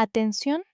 Atención,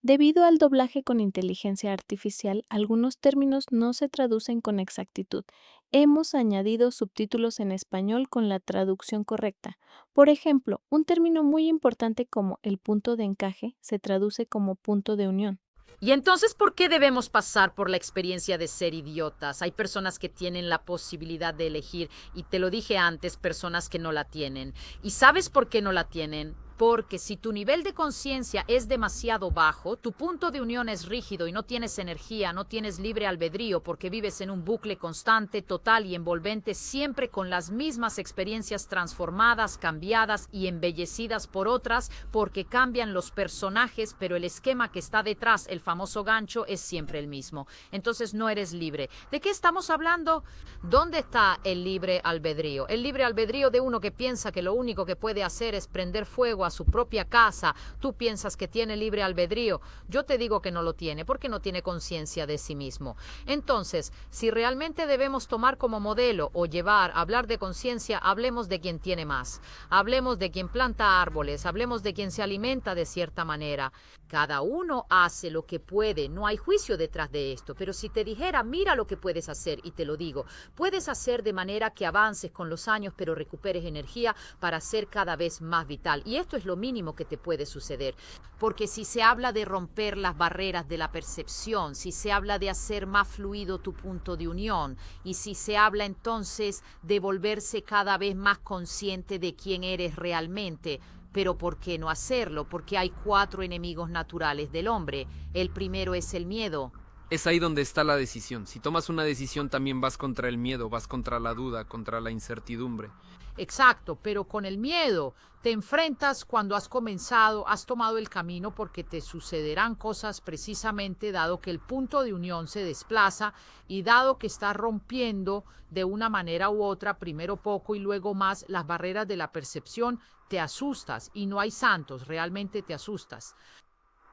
debido al doblaje con inteligencia artificial, algunos términos no se traducen con exactitud. Hemos añadido subtítulos en español con la traducción correcta. Por ejemplo, un término muy importante como el punto de encaje se traduce como punto de unión. ¿Y entonces por qué debemos pasar por la experiencia de ser idiotas? Hay personas que tienen la posibilidad de elegir, y te lo dije antes, personas que no la tienen. ¿Y sabes por qué no la tienen? Porque si tu nivel de conciencia es demasiado bajo, tu punto de unión es rígido y no tienes energía, no tienes libre albedrío porque vives en un bucle constante, total y envolvente, siempre con las mismas experiencias transformadas, cambiadas y embellecidas por otras, porque cambian los personajes, pero el esquema que está detrás, el famoso gancho, es siempre el mismo. Entonces no eres libre. ¿De qué estamos hablando? ¿Dónde está el libre albedrío? El libre albedrío de uno que piensa que lo único que puede hacer es prender fuego a su propia casa. Tú piensas que tiene libre albedrío. Yo te digo que no lo tiene porque no tiene conciencia de sí mismo. Entonces, si realmente debemos tomar como modelo o hablar de conciencia, hablemos de quien tiene más. Hablemos de quien planta árboles, hablemos de quien se alimenta de cierta manera. Cada uno hace lo que puede, no hay juicio detrás de esto, pero si te dijera, mira lo que puedes hacer, y te lo digo, puedes hacer de manera que avances con los años, pero recuperes energía para ser cada vez más vital. Y esto es lo mínimo que te puede suceder, porque si se habla de romper las barreras de la percepción, si se habla de hacer más fluido tu punto de unión, y si se habla entonces de volverse cada vez más consciente de quién eres realmente. Pero ¿por qué no hacerlo? Porque hay 4 enemigos naturales del hombre. El primero es el miedo. Es ahí donde está la decisión. Si tomas una decisión también vas contra el miedo, vas contra la duda, contra la incertidumbre. Exacto, pero con el miedo te enfrentas cuando has comenzado, has tomado el camino porque te sucederán cosas precisamente dado que el punto de unión se desplaza y dado que estás rompiendo de una manera u otra, primero poco y luego más, las barreras de la percepción, te asustas y no hay santos, realmente te asustas.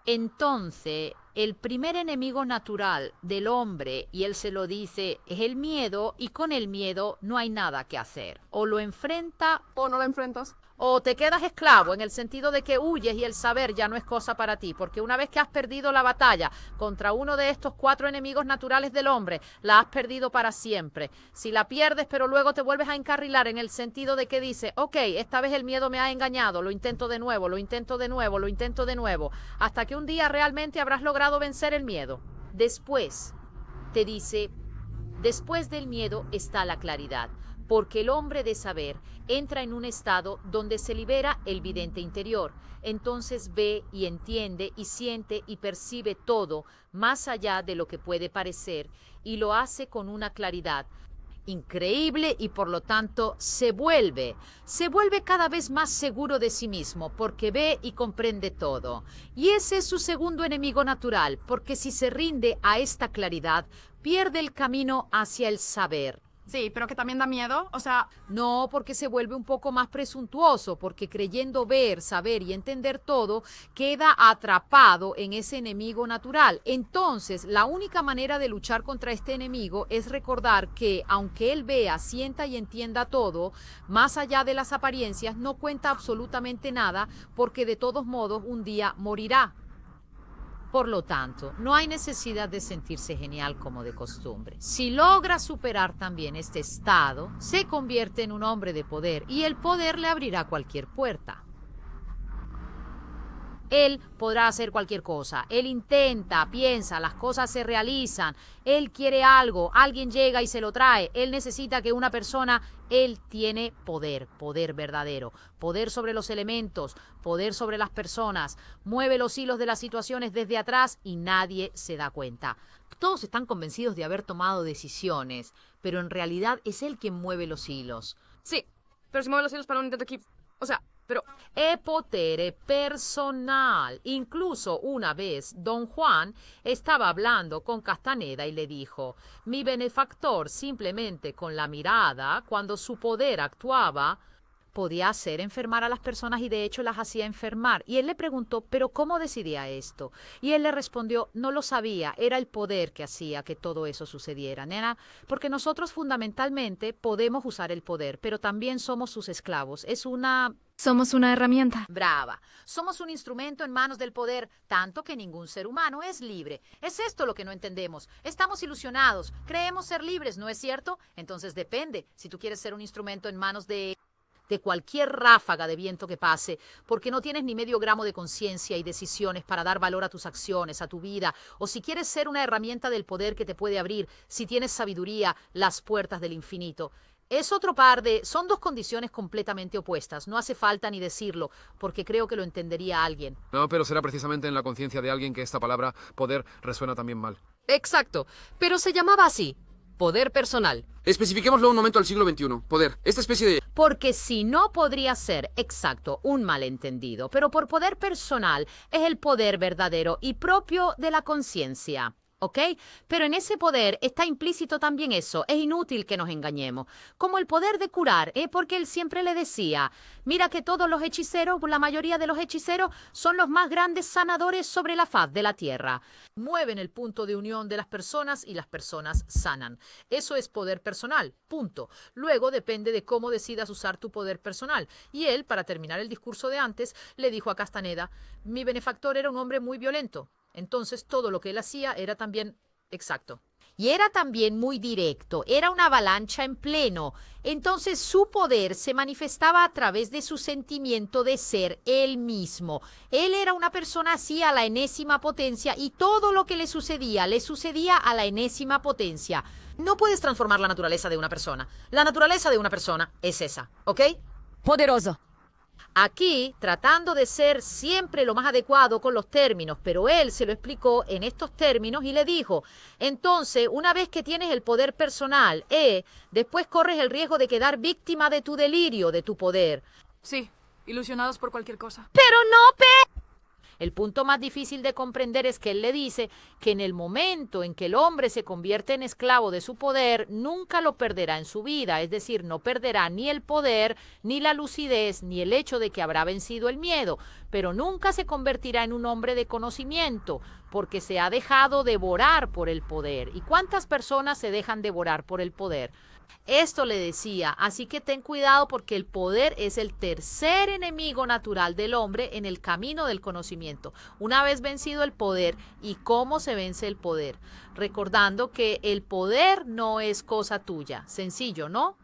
Entonces, el primer enemigo natural del hombre, y él se lo dice, es el miedo, y con el miedo no hay nada que hacer. O lo enfrenta ¿O no la enfrentas? o te quedas esclavo en el sentido de que huyes y el saber ya no es cosa para ti, porque una vez que has perdido la batalla contra uno de estos 4 enemigos naturales del hombre, la has perdido para siempre. Si la pierdes pero luego te vuelves a encarrilar en el sentido de que dices, ok, esta vez el miedo me ha engañado, lo intento de nuevo, lo intento de nuevo, lo intento de nuevo, hasta que un día realmente habrás logrado vencer el miedo. Después te dice, después del miedo está la claridad, porque el hombre de saber entra en un estado donde se libera el vidente interior. Entonces ve y entiende y siente y percibe todo más allá de lo que puede parecer y lo hace con una claridad increíble y por lo tanto se vuelve cada vez más seguro de sí mismo porque ve y comprende todo. Y ese es su segundo enemigo natural, porque si se rinde a esta claridad, pierde el camino hacia el saber. Sí, pero que también da miedo. O sea, No, porque se vuelve un poco más presuntuoso, porque creyendo ver, saber y entender todo, queda atrapado en ese enemigo natural. Entonces, la única manera de luchar contra este enemigo es recordar que, aunque él vea, sienta y entienda todo, más allá de las apariencias, no cuenta absolutamente nada, porque de todos modos un día morirá. Por lo tanto, no hay necesidad de sentirse genial como de costumbre. Si logra superar también este estado, se convierte en un hombre de poder y el poder le abrirá cualquier puerta. Él podrá hacer cualquier cosa. Él intenta, piensa, las cosas se realizan. Él quiere algo, alguien llega y se lo trae. Él necesita que una persona, él tiene poder, poder verdadero, poder sobre los elementos, poder sobre las personas. Mueve los hilos de las situaciones desde atrás y nadie se da cuenta. Todos están convencidos de haber tomado decisiones, pero en realidad es él quien mueve los hilos. sí, pero si mueve los hilos para un intento aquí. O sea, pero È potere personal. Incluso una vez don Juan estaba hablando con Castaneda y le dijo, mi benefactor simplemente con la mirada, cuando su poder actuaba, podía hacer enfermar a las personas y de hecho las hacía enfermar. Y él le preguntó, ¿pero cómo decidía esto? Y él le respondió, no lo sabía, era el poder que hacía que todo eso sucediera, nena, porque nosotros fundamentalmente podemos usar el poder, pero también somos sus esclavos. Somos una herramienta. Brava. Somos un instrumento en manos del poder, tanto que ningún ser humano es libre. Es esto lo que no entendemos. Estamos ilusionados, creemos ser libres, ¿no es cierto? Entonces depende si tú quieres ser un instrumento en manos de cualquier ráfaga de viento que pase, porque no tienes ni medio gramo de conciencia y decisiones para dar valor a tus acciones, a tu vida, o si quieres ser una herramienta del poder que te puede abrir, si tienes sabiduría, las puertas del infinito. Son dos condiciones completamente opuestas. No hace falta ni decirlo, porque creo que lo entendería alguien. No, pero será precisamente en la conciencia de alguien que esta palabra poder resuena también mal. Exacto, pero se llamaba así, poder personal. Especifiquémoslo un momento al siglo XXI. Poder, esta especie de... Porque si no podría ser, exacto, un malentendido, pero por poder personal es el poder verdadero y propio de la conciencia. ¿Ok? Pero en ese poder está implícito también eso. Es inútil que nos engañemos. Como el poder de curar, porque él siempre le decía, mira que todos los hechiceros, la mayoría de los hechiceros, son los más grandes sanadores sobre la faz de la tierra. Mueven el punto de unión de las personas y las personas sanan. Eso es poder personal, punto. Luego depende de cómo decidas usar tu poder personal. Y él, para terminar el discurso de antes, le dijo a Castaneda, mi benefactor era un hombre muy violento. Entonces todo lo que él hacía era también exacto. Y era también muy directo, era una avalancha en pleno. Entonces su poder se manifestaba a través de su sentimiento de ser él mismo. Él era una persona así a la enésima potencia y todo lo que le sucedía a la enésima potencia. No puedes transformar la naturaleza de una persona. La naturaleza de una persona es esa, ¿ok? Poderoso. Aquí, tratando de ser siempre lo más adecuado con los términos, pero él se lo explicó en estos términos y le dijo, entonces, una vez que tienes el poder personal, después corres el riesgo de quedar víctima de tu delirio, de tu poder. Sí, ilusionados por cualquier cosa. Pero no, El punto más difícil de comprender es que él le dice que en el momento en que el hombre se convierte en esclavo de su poder, nunca lo perderá en su vida, es decir, no perderá ni el poder, ni la lucidez, ni el hecho de que habrá vencido el miedo, pero nunca se convertirá en un hombre de conocimiento, porque se ha dejado devorar por el poder. ¿Y cuántas personas se dejan devorar por el poder? Esto le decía, así que ten cuidado porque el poder es el tercer enemigo natural del hombre en el camino del conocimiento. Una vez vencido el poder, ¿y cómo se vence el poder? Recordando que el poder no es cosa tuya. Sencillo, ¿no?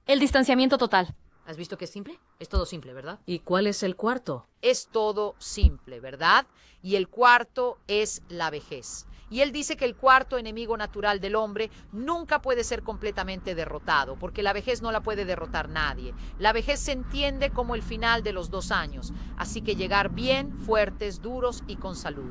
El distanciamiento total. ¿Has visto que es simple? Es todo simple, ¿verdad? ¿Y cuál es el cuarto? Es todo simple, ¿verdad? Y el cuarto es la vejez. Y él dice que el cuarto enemigo natural del hombre nunca puede ser completamente derrotado, porque la vejez no la puede derrotar nadie. La vejez se entiende como el final de los 2 años, así que llegar bien, fuertes, duros y con salud.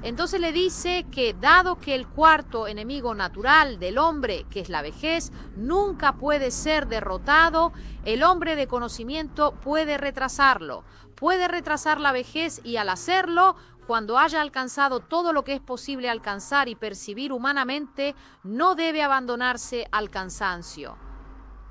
Entonces le dice que dado que el cuarto enemigo natural del hombre, que es la vejez, nunca puede ser derrotado, el hombre de conocimiento puede retrasarlo. Puede retrasar la vejez y al hacerlo, cuando haya alcanzado todo lo que es posible alcanzar y percibir humanamente, no debe abandonarse al cansancio.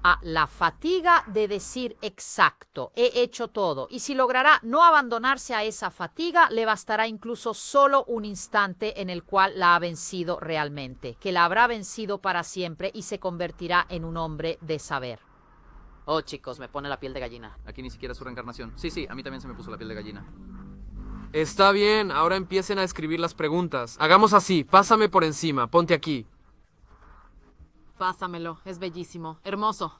A la fatiga de decir exacto, he hecho todo. Y si logrará no abandonarse a esa fatiga, le bastará incluso solo un instante en el cual la ha vencido realmente, que la habrá vencido para siempre y se convertirá en un hombre de saber. Oh, chicos, me pone la piel de gallina. Aquí ni siquiera es su reencarnación. Sí, a mí también se me puso la piel de gallina. Está bien, ahora empiecen a escribir las preguntas. Hagamos así, pásame por encima, ponte aquí. Pásamelo, es bellísimo, hermoso.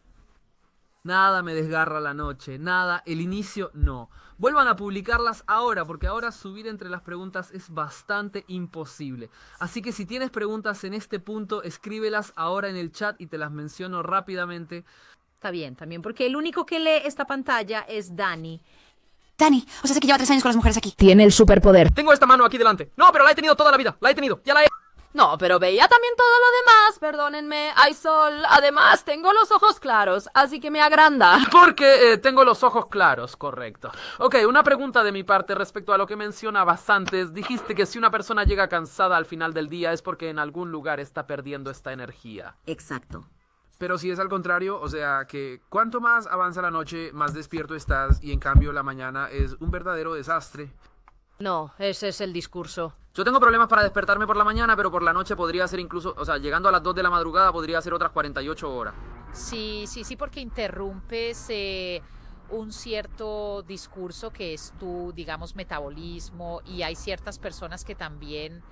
Nada me desgarra la noche, nada, el inicio no. Vuelvan a publicarlas ahora, porque ahora subir entre las preguntas es bastante imposible. Así que si tienes preguntas en este punto, escríbelas ahora en el chat y te las menciono rápidamente. Está bien, también, porque el único que lee esta pantalla es Dani. Dani, o sea, sé que lleva 3 años con las mujeres aquí. Tiene el superpoder. Tengo esta mano aquí delante. No, pero la he tenido toda la vida, la he tenido, ya la he... No, pero veía también todo lo demás, perdónenme. Hay sol. Además, tengo los ojos claros, así que me agranda. Porque tengo los ojos claros, correcto. Ok, una pregunta de mi parte respecto a lo que mencionabas antes. Dijiste que si una persona llega cansada al final del día es porque en algún lugar está perdiendo esta energía. Exacto. Pero si es al contrario, o sea que cuanto más avanza la noche, más despierto estás y en cambio la mañana es un verdadero desastre. No, ese es el discurso. Yo tengo problemas para despertarme por la mañana, pero por la noche podría ser incluso, o sea, llegando a las 2 de la madrugada podría ser otras 48 horas. Sí, porque interrumpes un cierto discurso que es tu, digamos, metabolismo y hay ciertas personas que también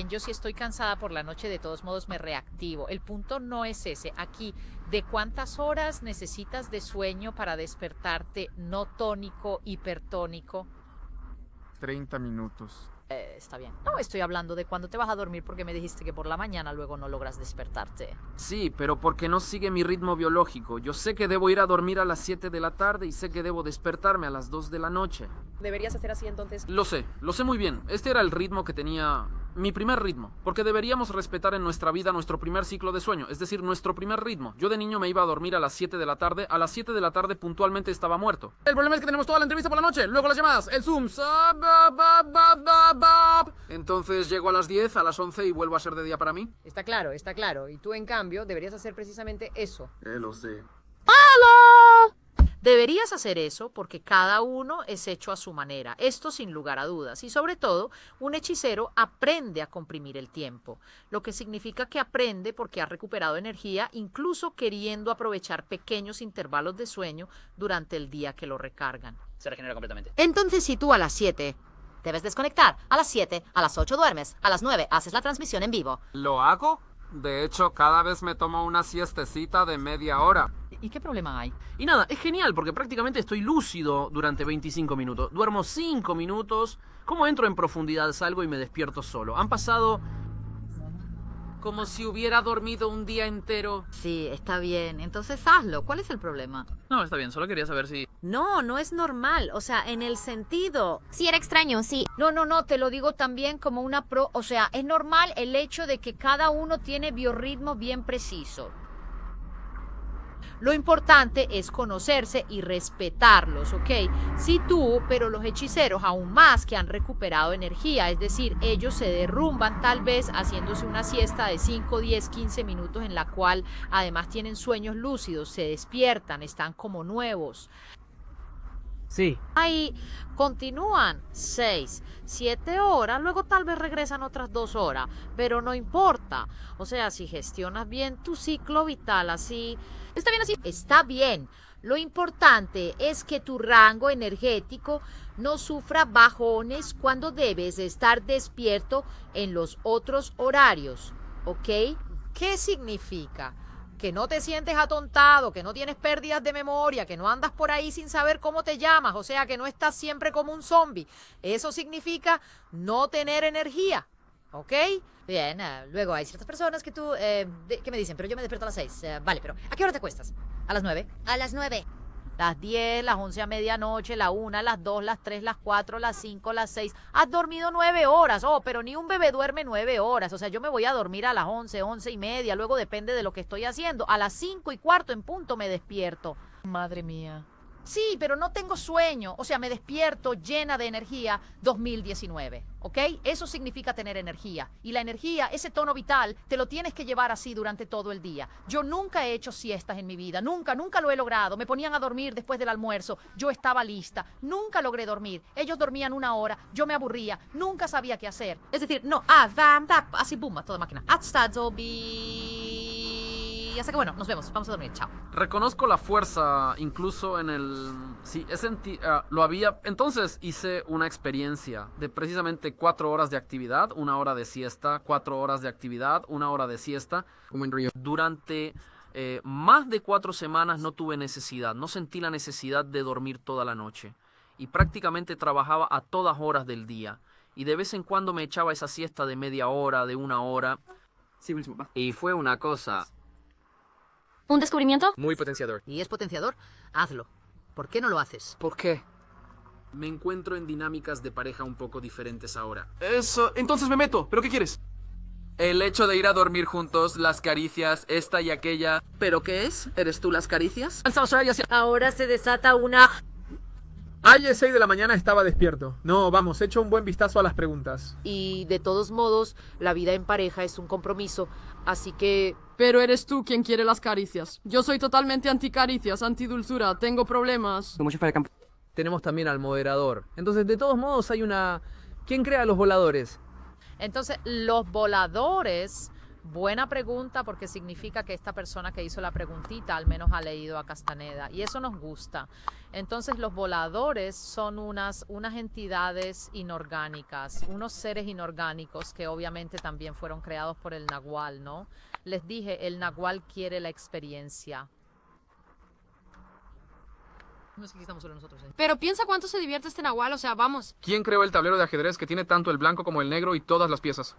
yo si estoy cansada por la noche, de todos modos me reactivo. El punto no es ese. Aquí, ¿de cuántas horas necesitas de sueño para despertarte no tónico, hipertónico? 30 minutos. Está bien. No estoy hablando de cuándo te vas a dormir porque me dijiste que por la mañana luego no logras despertarte. Sí, pero porque no sigue mi ritmo biológico. Yo sé que debo ir a dormir a las 7 de la tarde y sé que debo despertarme a las 2 de la noche. ¿Deberías hacer así entonces? Lo sé muy bien. Este era el ritmo que tenía, mi primer ritmo. Porque deberíamos respetar en nuestra vida nuestro primer ciclo de sueño, es decir, nuestro primer ritmo. Yo de niño me iba a dormir a las 7 de la tarde, a las 7 de la tarde puntualmente estaba muerto. El problema es que tenemos toda la entrevista por la noche, luego las llamadas, el Zoom. Entonces llego a las 10, a las 11 y vuelvo a ser de día para mí. Está claro, está claro. Y tú, en cambio, deberías hacer precisamente eso. Lo sé. Deberías hacer eso porque cada uno es hecho a su manera, esto sin lugar a dudas. Y sobre todo, un hechicero aprende a comprimir el tiempo, lo que significa que aprende porque ha recuperado energía, incluso queriendo aprovechar pequeños intervalos de sueño durante el día que lo recargan. Se regenera completamente. Entonces, si tú a las 7 debes desconectar, a las 7, a las 8 duermes, a las 9 haces la transmisión en vivo. ¿Lo hago? De hecho, cada vez me tomo una siestecita de media hora. ¿Y qué problema hay? Y nada, es genial porque prácticamente estoy lúcido durante 25 minutos. Duermo 5 minutos. ¿Cómo entro en profundidad? Salgo y me despierto solo. Han pasado Como si hubiera dormido un día entero. Sí, está bien. Entonces hazlo. ¿Cuál es el problema? No, está bien, solo quería saber si... No, no es normal, o sea, en el sentido... Sí, era extraño, sí. No, te lo digo también como una o sea, es normal el hecho de que cada uno tiene biorritmo bien preciso. Lo importante es conocerse y respetarlos, ¿ok? Sí tú, pero los hechiceros aún más que han recuperado energía, es decir, ellos se derrumban tal vez haciéndose una siesta de 5, 10, 15 minutos en la cual además tienen sueños lúcidos, se despiertan, están como nuevos. Sí. Ahí continúan 6, 7 horas, luego tal vez regresan otras 2 horas, pero no importa. O sea, si gestionas bien tu ciclo vital así, está bien así. Está bien. Lo importante es que tu rango energético no sufra bajones cuando debes estar despierto en los otros horarios, ¿ok? ¿Qué significa? Que no te sientes atontado, que no tienes pérdidas de memoria, que no andas por ahí sin saber cómo te llamas, o sea, que no estás siempre como un zombie. Eso significa no tener energía, ¿ok? Bien, luego hay ciertas personas que que me dicen, pero yo me despierto a las 6. Vale, pero ¿a qué hora te acuestas? ¿A las 9? A las 9. Las 10, las 11 a medianoche, la 1, las 2, las 3, las 4, las 5, las 6. Has dormido 9 horas. Oh, pero ni un bebé duerme 9 horas. O sea, yo me voy a dormir a las 11, 11 y media. Luego depende de lo que estoy haciendo. A las 5 y cuarto en punto me despierto. Madre mía. Sí, pero no tengo sueño. O sea, me despierto llena de energía 2019. ¿Ok? Eso significa tener energía. Y la energía, ese tono vital, te lo tienes que llevar así durante todo el día. Yo nunca he hecho siestas en mi vida. Nunca lo he logrado. Me ponían a dormir después del almuerzo. Yo estaba lista. Nunca logré dormir. Ellos dormían 1 hora. Yo me aburría. Nunca sabía qué hacer. Es decir, no, así boom, a toda máquina. Así que bueno, nos vemos. Vamos a dormir. Chao. Reconozco la fuerza incluso en el... Sí, lo había... Entonces hice una experiencia de precisamente 4 horas de actividad, 1 hora de siesta, 4 horas de actividad, 1 hora de siesta. Como en Río. Durante más de 4 semanas no tuve necesidad, no sentí la necesidad de dormir toda la noche. Y prácticamente trabajaba a todas horas del día. Y de vez en cuando me echaba esa siesta de media hora, de 1 hora. Sí, buenísimo. Va. Y fue una cosa... ¿Un descubrimiento? Muy potenciador. ¿Y es potenciador? Hazlo. ¿Por qué no lo haces? ¿Por qué? Me encuentro en dinámicas de pareja un poco diferentes ahora. Eso, entonces me meto. ¿Pero qué quieres? El hecho de ir a dormir juntos, las caricias, esta y aquella. ¿Pero qué es? ¿Eres tú las caricias? Ahora se desata una... Ayer 6 de la mañana estaba despierto. No, vamos, he hecho un buen vistazo a las preguntas. Y de todos modos, la vida en pareja es un compromiso, así que... Pero eres tú quien quiere las caricias. Yo soy totalmente anticaricias, antidulzura, tengo problemas. Tenemos también al moderador. Entonces, de todos modos, hay una... ¿Quién crea los voladores? Entonces, los voladores, buena pregunta porque significa que esta persona que hizo la preguntita al menos ha leído a Castaneda y eso nos gusta. Entonces, los voladores son unas entidades inorgánicas, unos seres inorgánicos que obviamente también fueron creados por el Nahual, ¿no? Les dije, el Nahual quiere la experiencia. No es que aquí estamos solo nosotros, ¿eh? Pero piensa cuánto se divierte este Nahual, o sea, vamos. ¿Quién creó el tablero de ajedrez que tiene tanto el blanco como el negro y todas las piezas?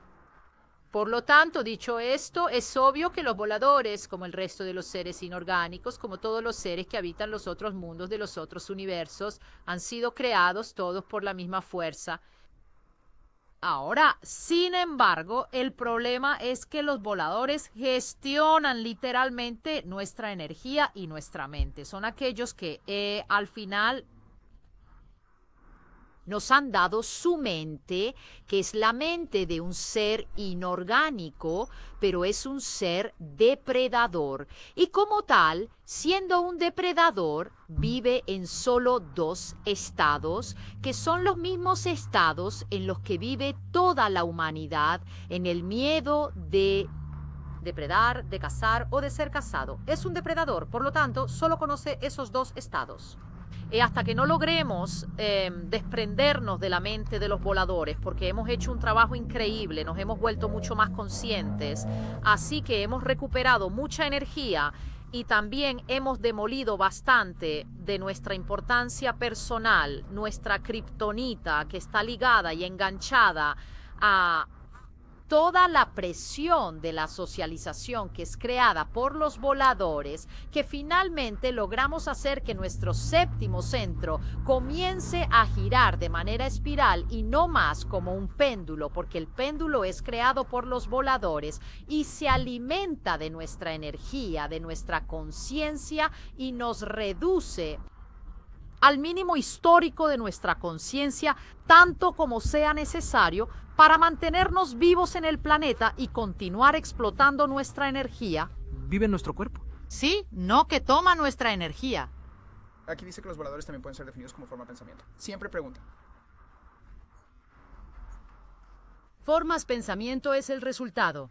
Por lo tanto, dicho esto, es obvio que los voladores, como el resto de los seres inorgánicos, como todos los seres que habitan los otros mundos de los otros universos, han sido creados todos por la misma fuerza. Ahora, sin embargo, el problema es que los voladores gestionan literalmente nuestra energía y nuestra mente. Son aquellos que al final nos han dado su mente, que es la mente de un ser inorgánico, pero es un ser depredador. Y como tal, siendo un depredador, vive en solo dos estados, que son los mismos estados en los que vive toda la humanidad, en el miedo de depredar, de cazar o de ser cazado. Es un depredador, por lo tanto, solo conoce esos dos estados. Hasta que no logremos desprendernos de la mente de los voladores, porque hemos hecho un trabajo increíble, nos hemos vuelto mucho más conscientes, así que hemos recuperado mucha energía y también hemos demolido bastante de nuestra importancia personal, nuestra kriptonita que está ligada y enganchada a toda la presión de la socialización que es creada por los voladores, que finalmente logramos hacer que nuestro séptimo centro comience a girar de manera espiral y no más como un péndulo, porque el péndulo es creado por los voladores y se alimenta de nuestra energía, de nuestra conciencia y nos reduce al mínimo histórico de nuestra conciencia, tanto como sea necesario para mantenernos vivos en el planeta y continuar explotando nuestra energía. Vive en nuestro cuerpo. Sí, no que toma nuestra energía. Aquí dice que los voladores también pueden ser definidos como forma de pensamiento. Siempre pregunta. Formas pensamiento es el resultado.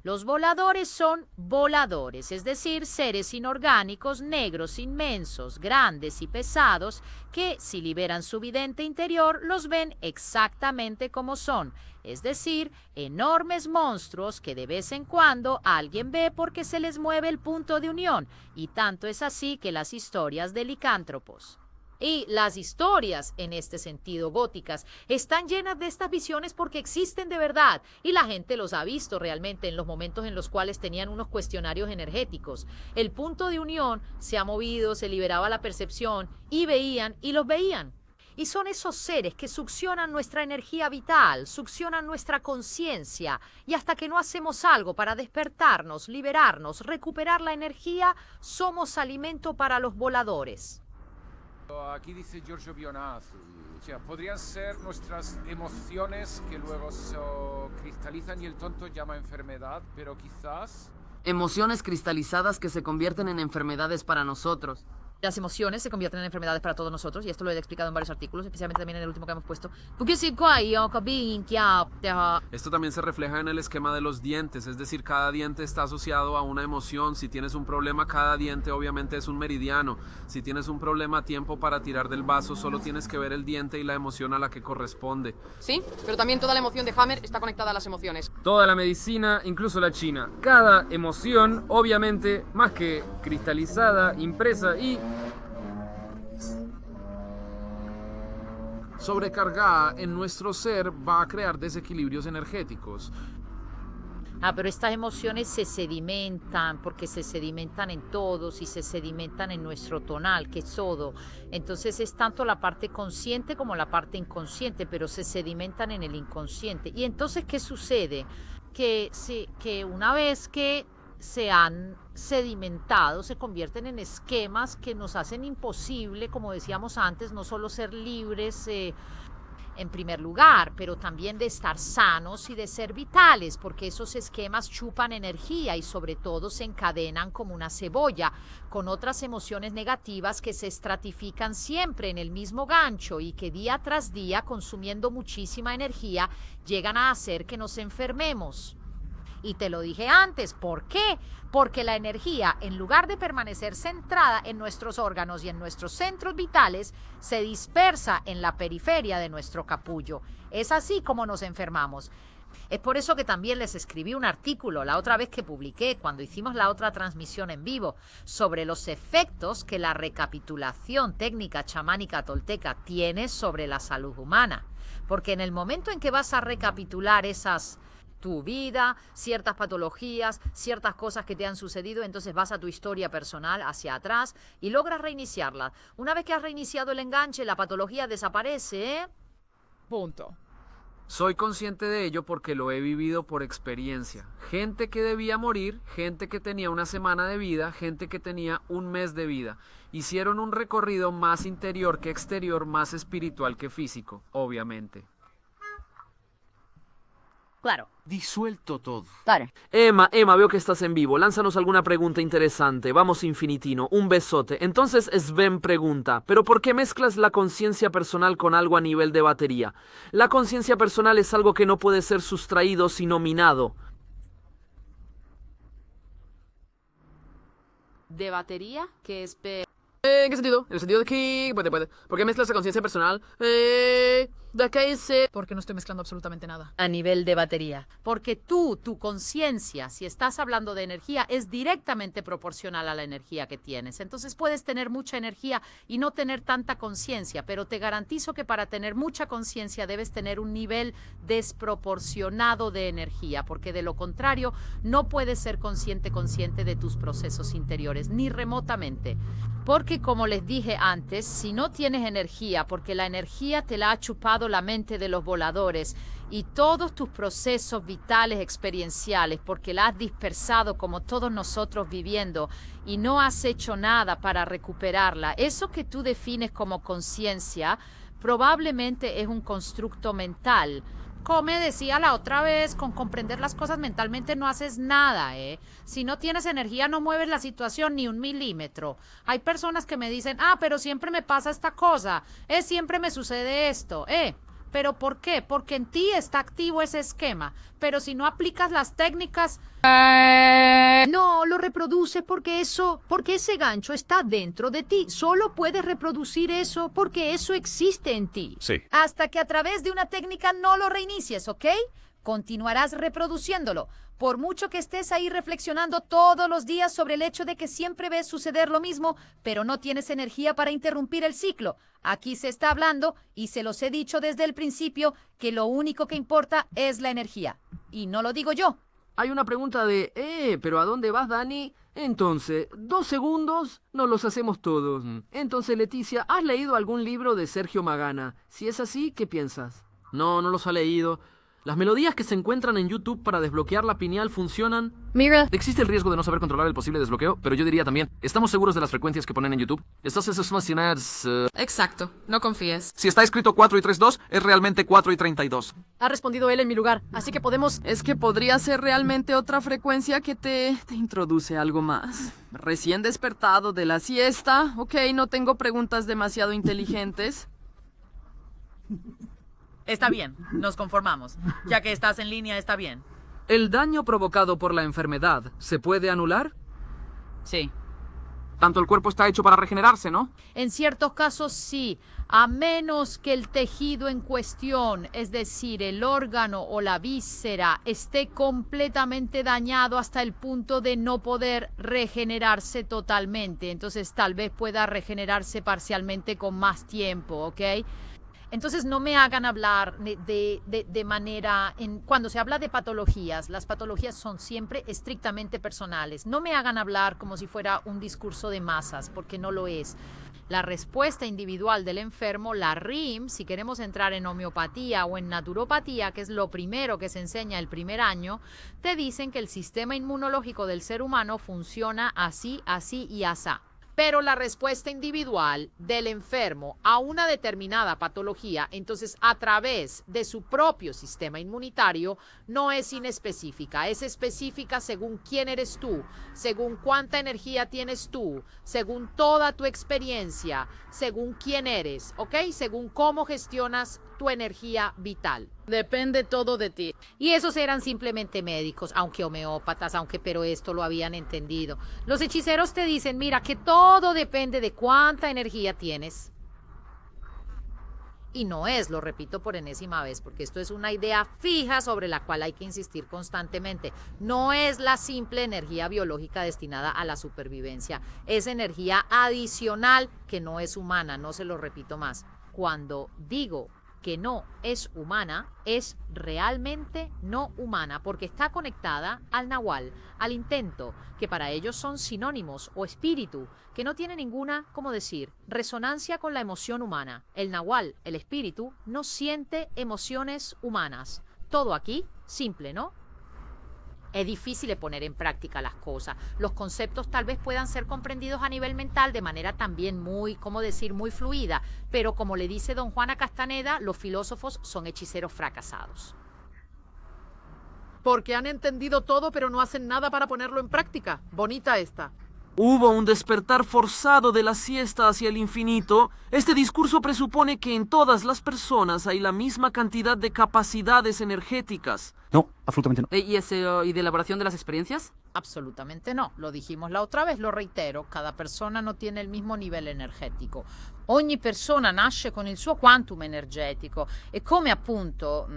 Los voladores son voladores, es decir, seres inorgánicos, negros, inmensos, grandes y pesados, que si liberan su vidente interior, los ven exactamente como son, es decir, enormes monstruos que de vez en cuando alguien ve porque se les mueve el punto de unión, y tanto es así que las historias de licántropos. Y las historias, en este sentido góticas, están llenas de estas visiones porque existen de verdad y la gente los ha visto realmente en los momentos en los cuales tenían unos cuestionarios energéticos. El punto de unión se ha movido, se liberaba la percepción y veían y los veían. Y son esos seres que succionan nuestra energía vital, succionan nuestra conciencia y hasta que no hacemos algo para despertarnos, liberarnos, recuperar la energía, somos alimento para los voladores. Aquí dice Giorgio Bionaz, o sea, podrían ser nuestras emociones que luego se cristalizan y el tonto llama enfermedad, pero quizás... Emociones cristalizadas que se convierten en enfermedades para nosotros. Las emociones se convierten en enfermedades para todos nosotros y esto lo he explicado en varios artículos, especialmente también en el último que hemos puesto. Esto también se refleja en el esquema de los dientes, es decir, cada diente está asociado a una emoción. Si tienes un problema, cada diente obviamente es un meridiano. Si tienes un problema a tiempo para tirar del vaso, solo tienes que ver el diente y la emoción a la que corresponde. Sí, pero también toda la emoción de Hammer está conectada a las emociones. Toda la medicina, incluso la china. Cada emoción, obviamente, más que cristalizada, impresa y... Sobrecargar en nuestro ser va a crear desequilibrios energéticos. Pero estas emociones se sedimentan, porque se sedimentan en todos y se sedimentan en nuestro tonal, que es todo. Entonces es tanto la parte consciente como la parte inconsciente, pero se sedimentan en el inconsciente. Y entonces, ¿qué sucede? Que una vez que se han sedimentado, se convierten en esquemas que nos hacen imposible, como decíamos antes, no solo ser libres en primer lugar, pero también de estar sanos y de ser vitales, porque esos esquemas chupan energía y sobre todo se encadenan como una cebolla, con otras emociones negativas que se estratifican siempre en el mismo gancho y que día tras día, consumiendo muchísima energía, llegan a hacer que nos enfermemos. Y te lo dije antes, ¿por qué? Porque la energía, en lugar de permanecer centrada en nuestros órganos y en nuestros centros vitales, se dispersa en la periferia de nuestro capullo. Es así como nos enfermamos. Es por eso que también les escribí un artículo la otra vez que publiqué, cuando hicimos la otra transmisión en vivo, sobre los efectos que la recapitulación técnica chamánica tolteca tiene sobre la salud humana. Porque en el momento en que vas a recapitular tu vida, ciertas patologías, ciertas cosas que te han sucedido, entonces vas a tu historia personal hacia atrás y logras reiniciarla. Una vez que has reiniciado el enganche, la patología desaparece, ¿eh? Punto. Soy consciente de ello porque lo he vivido por experiencia. Gente que debía morir, gente que tenía una semana de vida, gente que tenía un mes de vida. Hicieron un recorrido más interior que exterior, más espiritual que físico, obviamente. Claro. Disuelto todo. Claro. Emma, veo que estás en vivo. Lánzanos alguna pregunta interesante. Vamos, Infinitino. Un besote. Entonces Sven pregunta, ¿pero por qué mezclas la conciencia personal con algo a nivel de batería? La conciencia personal es algo que no puede ser sustraído sino minado. ¿De batería? ¿Qué es ¿En qué sentido? En el sentido de que... ¿Por qué mezclas la conciencia personal? ¿De qué hice? Porque no estoy mezclando absolutamente nada. A nivel de batería. Porque tu conciencia, si estás hablando de energía, es directamente proporcional a la energía que tienes. Entonces puedes tener mucha energía y no tener tanta conciencia, pero te garantizo que para tener mucha conciencia debes tener un nivel desproporcionado de energía, porque de lo contrario no puedes ser consciente de tus procesos interiores, ni remotamente. Porque como les dije antes, si no tienes energía, porque la energía te la ha chupado la mente de los voladores y todos tus procesos vitales experienciales, porque la has dispersado como todos nosotros viviendo y no has hecho nada para recuperarla, eso que tú defines como conciencia probablemente es un constructo mental. Como me decía la otra vez, con comprender las cosas mentalmente no haces nada, ¿eh? Si no tienes energía no mueves la situación ni un milímetro. Hay personas que me dicen, pero siempre me pasa esta cosa, siempre me sucede esto, ¿Pero por qué? Porque en ti está activo ese esquema. Pero si no aplicas las técnicas... No, lo reproduce porque ese gancho está dentro de ti. Solo puedes reproducir eso porque eso existe en ti. Sí. Hasta que a través de una técnica no lo reinicies, ¿ok? Continuarás reproduciéndolo. Por mucho que estés ahí reflexionando todos los días sobre el hecho de que siempre ves suceder lo mismo, pero no tienes energía para interrumpir el ciclo. Aquí se está hablando, y se los he dicho desde el principio, que lo único que importa es la energía. Y no lo digo yo. Hay una pregunta de, ¿pero a dónde vas, Dani? Entonces, 2 segundos nos los hacemos todos. Entonces, Leticia, ¿has leído algún libro de Sergio Magana? Si es así, ¿qué piensas? No los ha leído. Las melodías que se encuentran en YouTube para desbloquear la pineal funcionan. Mira. Existe el riesgo de no saber controlar el posible desbloqueo, pero yo diría también, ¿estamos seguros de las frecuencias que ponen en YouTube? Estas es más Exacto, no confíes. Si está escrito 4 y 3-2, es realmente 4 y 32. Ha respondido él en mi lugar, así que podemos... Es que podría ser realmente otra frecuencia que te introduce algo más. Recién despertado de la siesta, ok, no tengo preguntas demasiado inteligentes. Está bien, nos conformamos. Ya que estás en línea, está bien. ¿El daño provocado por la enfermedad se puede anular? Sí. Tanto el cuerpo está hecho para regenerarse, ¿no? En ciertos casos sí, a menos que el tejido en cuestión, es decir, el órgano o la víscera, esté completamente dañado hasta el punto de no poder regenerarse totalmente. Entonces tal vez pueda regenerarse parcialmente con más tiempo, ¿ok? Entonces no me hagan hablar de manera... Cuando se habla de patologías, las patologías son siempre estrictamente personales. No me hagan hablar como si fuera un discurso de masas, porque no lo es. La respuesta individual del enfermo, la RIM, si queremos entrar en homeopatía o en naturopatía, que es lo primero que se enseña el primer año, te dicen que el sistema inmunológico del ser humano funciona así, así y asá. Pero la respuesta individual del enfermo a una determinada patología, entonces a través de su propio sistema inmunitario, no es inespecífica, es específica según quién eres tú, según cuánta energía tienes tú, según toda tu experiencia, según quién eres, ¿ok? Según cómo gestionas tu energía vital. Depende todo de ti. Y esos eran simplemente médicos, aunque homeópatas, pero esto lo habían entendido. Los hechiceros te dicen, mira, que todo depende de cuánta energía tienes. Y no es, lo repito por enésima vez, porque esto es una idea fija sobre la cual hay que insistir constantemente. No es la simple energía biológica destinada a la supervivencia. Es energía adicional que no es humana, no se lo repito más. Cuando digo que no es humana, es realmente no humana, porque está conectada al nahual, al intento, que para ellos son sinónimos, o espíritu, que no tiene ninguna, ¿cómo decir?, resonancia con la emoción humana. El nahual, el espíritu, no siente emociones humanas. Todo aquí, simple, ¿no? Es difícil de poner en práctica las cosas. Los conceptos tal vez puedan ser comprendidos a nivel mental de manera también muy, ¿cómo decir?, muy fluida, pero como le dice don Juana Castaneda, los filósofos son hechiceros fracasados. Porque han entendido todo pero no hacen nada para ponerlo en práctica. Bonita esta. Hubo un despertar forzado de la siesta hacia el infinito. Este discurso presupone que en todas las personas hay la misma cantidad de capacidades energéticas. No, absolutamente no. ¿Y de elaboración de las experiencias? Absolutamente no. Lo dijimos la otra vez, lo reitero. Cada persona no tiene el mismo nivel energetico. Ogni persona nasce con il suo quantum energetico e come appunto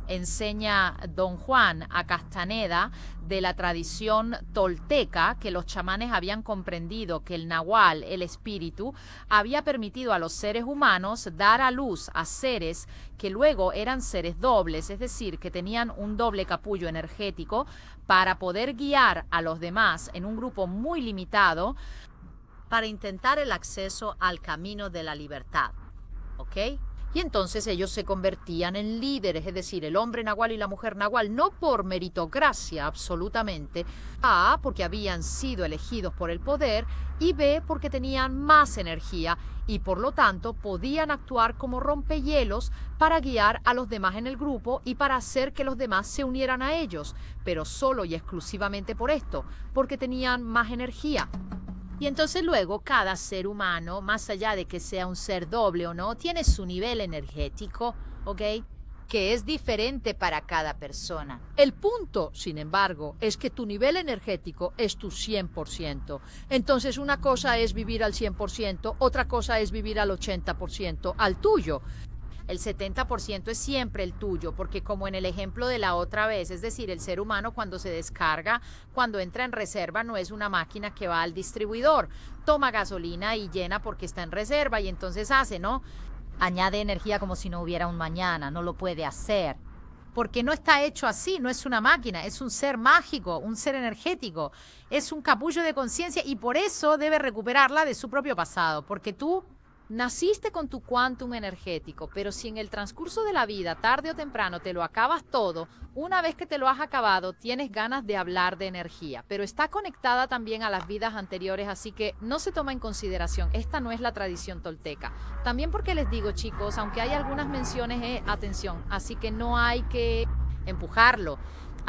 enseña don Juan a Castaneda de la tradición tolteca, que los chamanes habían comprendido que el nahual, el espíritu, había permitido a los seres humanos dar a luz a seres que luego eran seres dobles, es decir, que tenían un doble capullo energético para poder guiar a los demás en un grupo muy limitado para intentar el acceso al camino de la libertad, ¿ok? Y entonces ellos se convertían en líderes, es decir, el hombre nahual y la mujer nahual, no por meritocracia absolutamente, A, porque habían sido elegidos por el poder, y B, porque tenían más energía y por lo tanto podían actuar como rompehielos para guiar a los demás en el grupo y para hacer que los demás se unieran a ellos, pero solo y exclusivamente por esto, porque tenían más energía. Y entonces luego cada ser humano, más allá de que sea un ser doble o no, tiene su nivel energético, ¿ok? Que es diferente para cada persona. El punto, sin embargo, es que tu nivel energético es tu 100%. Entonces una cosa es vivir al 100%, otra cosa es vivir al 80%, al tuyo. El 70% es siempre el tuyo, porque como en el ejemplo de la otra vez, es decir, el ser humano cuando se descarga, cuando entra en reserva, no es una máquina que va al distribuidor, toma gasolina y llena porque está en reserva y entonces hace, ¿no? Añade energía como si no hubiera un mañana, no lo puede hacer. Porque no está hecho así, no es una máquina, es un ser mágico, un ser energético, es un capullo de conciencia y por eso debe recuperarla de su propio pasado, porque tú naciste con tu quantum energético, pero si en el transcurso de la vida, tarde o temprano, te lo acabas todo, una vez que te lo has acabado, tienes ganas de hablar de energía, pero está conectada también a las vidas anteriores, así que no se toma en consideración. Esta no es la tradición tolteca. También porque les digo, chicos, aunque hay algunas menciones, atención, así que no hay que empujarlo.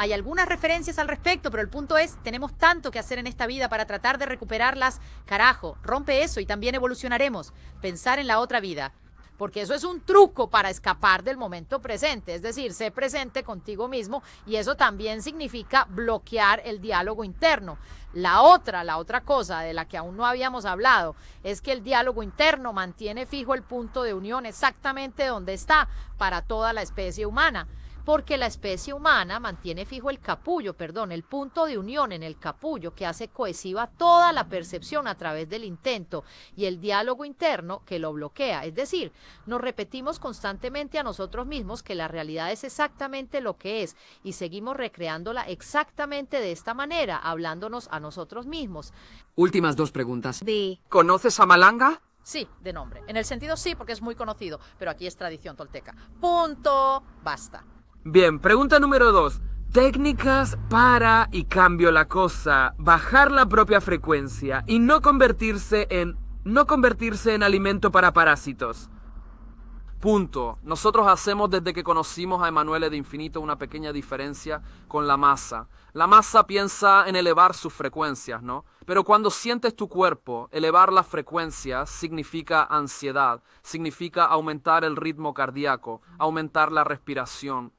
Hay algunas referencias al respecto, pero el punto es, tenemos tanto que hacer en esta vida para tratar de recuperarlas. Carajo, rompe eso y también evolucionaremos. Pensar en la otra vida. Porque eso es un truco para escapar del momento presente. Es decir, sé presente contigo mismo y eso también significa bloquear el diálogo interno. La otra cosa de la que aún no habíamos hablado es que el diálogo interno mantiene fijo el punto de unión exactamente donde está para toda la especie humana. porque la especie humana mantiene fijo el capullo, el punto de unión en el capullo que hace cohesiva toda la percepción a través del intento y el diálogo interno que lo bloquea. Es decir, nos repetimos constantemente a nosotros mismos que la realidad es exactamente lo que es y seguimos recreándola exactamente de esta manera, hablándonos a nosotros mismos. Últimas 2 preguntas. ¿Conoces a Malanga? Sí, de nombre. En el sentido sí, porque es muy conocido, pero aquí es tradición tolteca. Punto. Basta. Bien, pregunta número 2. Técnicas para, y cambio la cosa, bajar la propia frecuencia y no convertirse en alimento para parásitos. Punto. Nosotros hacemos desde que conocimos a Emanuele de Infinito una pequeña diferencia con la masa. La masa piensa en elevar sus frecuencias, ¿no? Pero cuando sientes tu cuerpo, elevar las frecuencias significa ansiedad, significa aumentar el ritmo cardíaco, aumentar la respiración,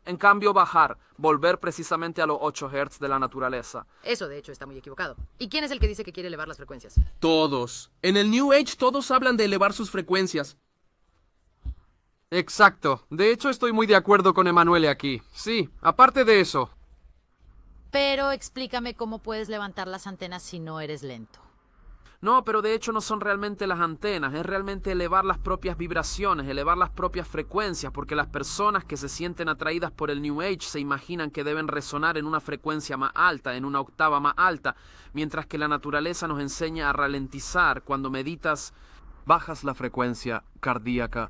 en cambio bajar, volver precisamente a los 8 Hz de la naturaleza. Eso de hecho está muy equivocado. ¿Y quién es el que dice que quiere elevar las frecuencias? Todos. En el New Age todos hablan de elevar sus frecuencias. Exacto. De hecho, estoy muy de acuerdo con Emanuele aquí. Sí, aparte de eso. Pero explícame cómo puedes levantar las antenas si no eres lento. No, pero de hecho no son realmente las antenas, es realmente elevar las propias vibraciones, elevar las propias frecuencias, porque las personas que se sienten atraídas por el New Age se imaginan que deben resonar en una frecuencia más alta, en una octava más alta, mientras que la naturaleza nos enseña a ralentizar. Cuando meditas, bajas la frecuencia cardíaca,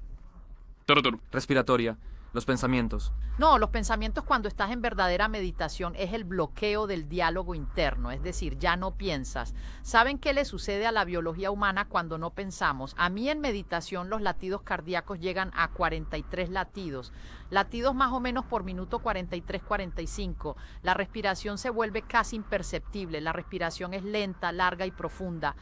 respiratoria, los pensamientos. No, los pensamientos cuando estás en verdadera meditación es el bloqueo del diálogo interno, es decir, ya no piensas. ¿Saben qué le sucede a la biología humana cuando no pensamos? A mí en meditación los latidos cardíacos llegan a 43 latidos más o menos por minuto, 43-45. La respiración se vuelve casi imperceptible, la respiración es lenta, larga y profunda.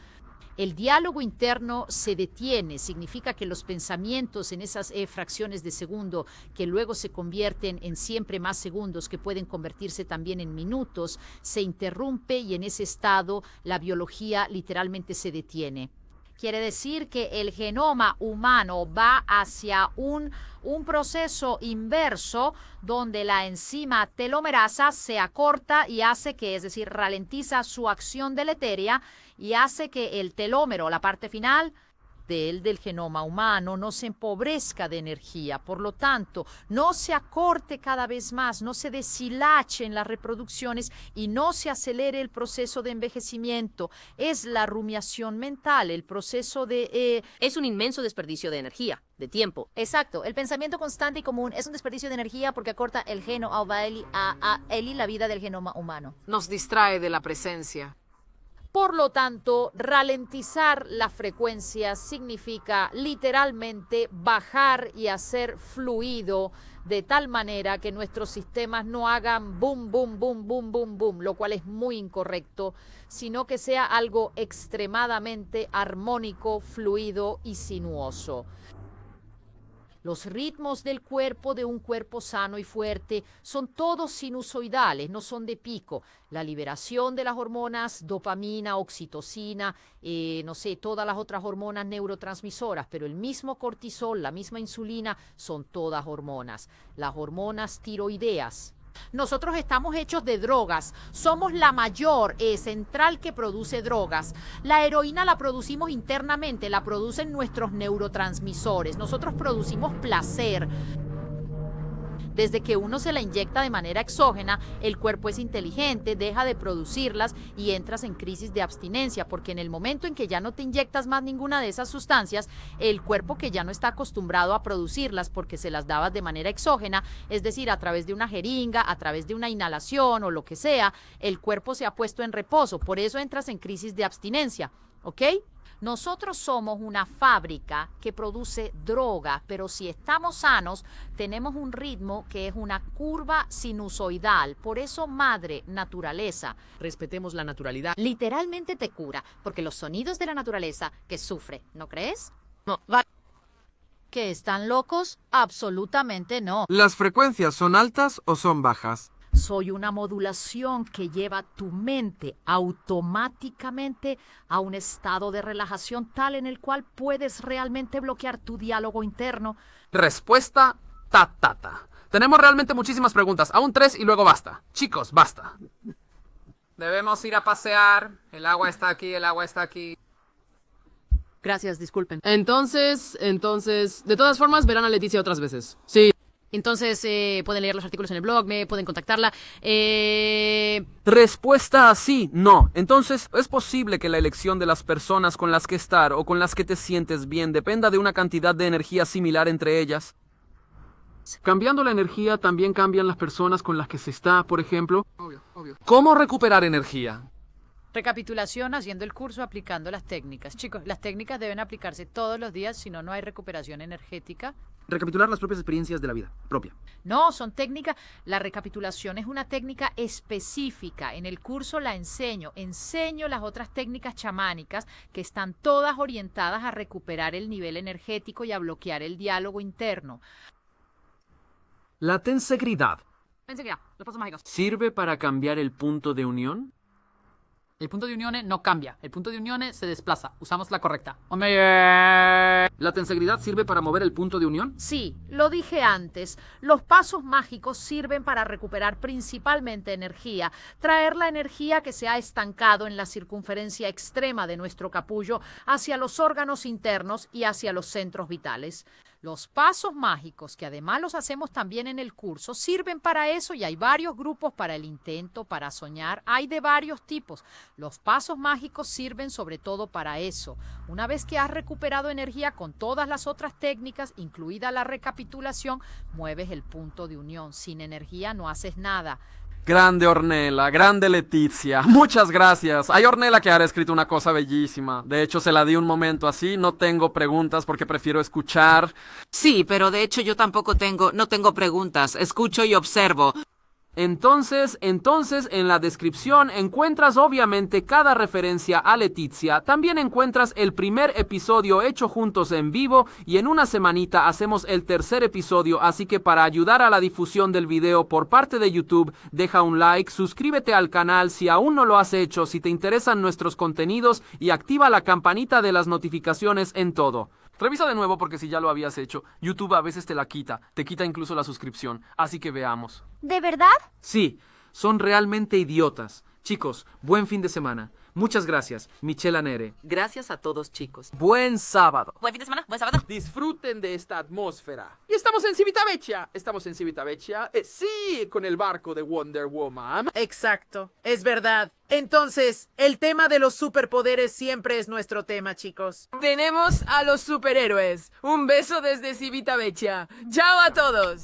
El diálogo interno se detiene, significa que los pensamientos en esas fracciones de segundo que luego se convierten en siempre más segundos, que pueden convertirse también en minutos, se interrumpe y en ese estado la biología literalmente se detiene. Quiere decir que el genoma humano va hacia un proceso inverso donde la enzima telomerasa se acorta y hace que, es decir, ralentiza su acción deletérea y hace que el telómero, la parte final del genoma humano, no se empobrezca de energía. Por lo tanto, no se acorte cada vez más, no se deshilache en las reproducciones y no se acelere el proceso de envejecimiento. Es la rumiación mental, el proceso de... Es un inmenso desperdicio de energía, de tiempo. Exacto. El pensamiento constante y común es un desperdicio de energía porque acorta el geno a Eli la vida del genoma humano. Nos distrae de la presencia. Por lo tanto, ralentizar la frecuencia significa literalmente bajar y hacer fluido de tal manera que nuestros sistemas no hagan boom, boom, boom, boom, boom, boom, lo cual es muy incorrecto, sino que sea algo extremadamente armónico, fluido y sinuoso. Los ritmos del cuerpo de un cuerpo sano y fuerte son todos sinusoidales, no son de pico. La liberación de las hormonas, dopamina, oxitocina, todas las otras hormonas neurotransmisoras, pero el mismo cortisol, la misma insulina, son todas hormonas. Las hormonas tiroideas. Nosotros estamos hechos de drogas, somos la mayor central que produce drogas. La heroína la producimos internamente, la producen nuestros neurotransmisores. Nosotros producimos placer. Desde que uno se la inyecta de manera exógena, el cuerpo es inteligente, deja de producirlas y entras en crisis de abstinencia, porque en el momento en que ya no te inyectas más ninguna de esas sustancias, el cuerpo, que ya no está acostumbrado a producirlas porque se las dabas de manera exógena, es decir, a través de una jeringa, a través de una inhalación o lo que sea, el cuerpo se ha puesto en reposo, por eso entras en crisis de abstinencia, ¿ok? Nosotros somos una fábrica que produce droga, pero si estamos sanos, tenemos un ritmo que es una curva sinusoidal. Por eso, madre naturaleza. Respetemos la naturalidad. Literalmente te cura, porque los sonidos de la naturaleza que sufre, ¿no crees? No, ¿Que están locos? Absolutamente no. ¿Las frecuencias son altas o son bajas? Soy una modulación que lleva tu mente automáticamente a un estado de relajación tal en el cual puedes realmente bloquear tu diálogo interno. Respuesta, ta. Tenemos realmente muchísimas preguntas. Aún 3 y luego basta. Chicos, basta. Debemos ir a pasear. El agua está aquí, el agua está aquí. Gracias, disculpen. Entonces, de todas formas, verán a Leticia otras veces. Sí. Entonces, pueden leer los artículos en el blog, me pueden contactarla. Respuesta así, no. Entonces, ¿es posible que la elección de las personas con las que estar o con las que te sientes bien dependa de una cantidad de energía similar entre ellas? Cambiando la energía, también cambian las personas con las que se está, por ejemplo. Obvio. ¿Cómo recuperar energía? Recapitulación haciendo el curso aplicando las técnicas. Chicos, las técnicas deben aplicarse todos los días, si no, no hay recuperación energética. Recapitular las propias experiencias de la vida propia. No, son técnicas. La recapitulación es una técnica específica. En el curso la enseño. Enseño las otras técnicas chamánicas que están todas orientadas a recuperar el nivel energético y a bloquear el diálogo interno. La tensegridad Enseguida, los pasos mágicos. ¿sirve para cambiar el punto de unión? El punto de unión no cambia. El punto de unión se desplaza. Usamos la correcta. ¿La tensegridad sirve para mover el punto de unión? Sí, lo dije antes. Los pasos mágicos sirven para recuperar principalmente energía, traer la energía que se ha estancado en la circunferencia extrema de nuestro capullo hacia los órganos internos y hacia los centros vitales. Los pasos mágicos, que además los hacemos también en el curso, sirven para eso y hay varios grupos para el intento, para soñar, hay de varios tipos. Los pasos mágicos sirven sobre todo para eso. Una vez que has recuperado energía con todas las otras técnicas, incluida la recapitulación, mueves el punto de unión. Sin energía no haces nada. Grande Ornella, grande Letizia. Muchas gracias. Hay Ornella que ha escrito una cosa bellísima. De hecho, se la di un momento así. No tengo preguntas porque prefiero escuchar. Sí, pero de hecho yo tampoco no tengo preguntas. Escucho y observo. Entonces, en la descripción encuentras obviamente cada referencia a Letizia. También encuentras el primer episodio hecho juntos en vivo y en una semanita hacemos el tercer episodio. Así que para ayudar a la difusión del video por parte de YouTube, deja un like, suscríbete al canal si aún no lo has hecho, si te interesan nuestros contenidos y activa la campanita de las notificaciones en todo. Revisa de nuevo porque si ya lo habías hecho, YouTube a veces te la quita, te quita incluso la suscripción, así que veamos. ¿De verdad? Sí, son realmente idiotas. Chicos, buen fin de semana. Muchas gracias, Michela Nere. Gracias a todos, chicos. Buen sábado. Buen fin de semana, buen sábado. Disfruten de esta atmósfera. Y estamos en Civitavecchia. Sí, con el barco de Wonder Woman. Exacto, es verdad. Entonces, el tema de los superpoderes siempre es nuestro tema, chicos. Tenemos a los superhéroes. Un beso desde Civitavecchia. ¡Chao a todos!